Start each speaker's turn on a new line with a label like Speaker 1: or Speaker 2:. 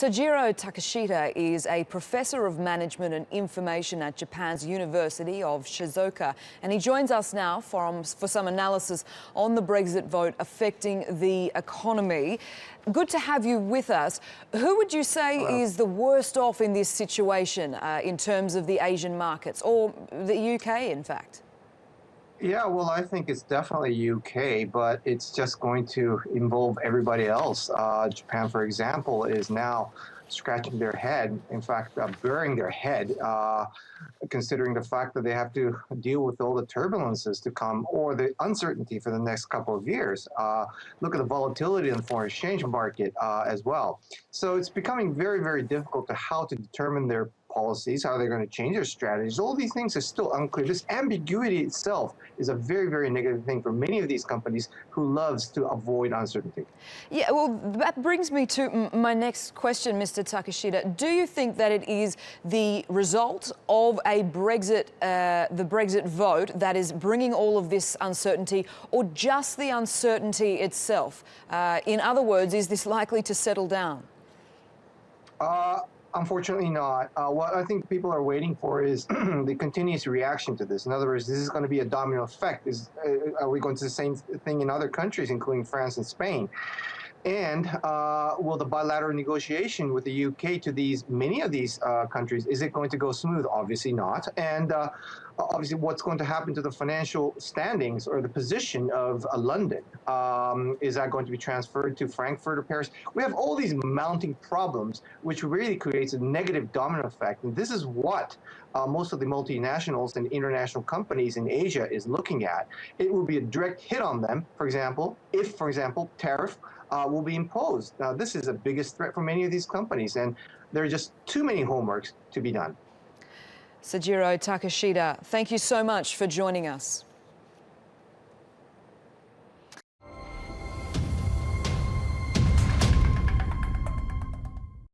Speaker 1: Seijiro Takeshita is a professor of management and information at Japan's University of Shizuoka, and he joins us now for some analysis on the Brexit vote affecting the economy. Good to have you with us. Who would you say is the worst off in this situation in terms of the Asian markets, or the UK, in fact?
Speaker 2: Yeah, well, I think it's definitely UK, but it's just going to involve everybody else. Japan, for example, is now scratching their head, in fact, burying their head, considering the fact that they have to deal with all the turbulences to come or the uncertainty for the next couple of years. Look at the volatility in the foreign exchange market as well. So it's becoming very, very difficult to how to determine their policies, how they're going to change their strategies. All these things are still unclear. This ambiguity itself is a very, very negative thing for many of these companies who loves to avoid uncertainty.
Speaker 1: Yeah, well, that brings me to my next question, Mr. Takeshita. Do you think that it is the result of a Brexit, the Brexit vote that is bringing all of this uncertainty, or just the uncertainty itself? In other words, is this likely to settle down?
Speaker 2: Unfortunately not. What I think people are waiting for is the continuous reaction to this. In other words, this is going to be a domino effect. Are we going to the same thing in other countries, including France and Spain? And will the bilateral negotiation with the UK to many of these countries, is it going to go smooth? Obviously not. And obviously, what's going to happen to the financial standings or the position of London? Is that going to be transferred to Frankfurt or Paris? We have all these mounting problems, which really creates a negative domino effect. And this is what most of the multinationals and international companies in Asia is looking at. It will be a direct hit on them, for example, if, for example, tariff will be imposed. Now, this is the biggest threat for many of these companies, and there are just too many homeworks to be done.
Speaker 1: Seijiro Takeshita, thank you so much for joining us.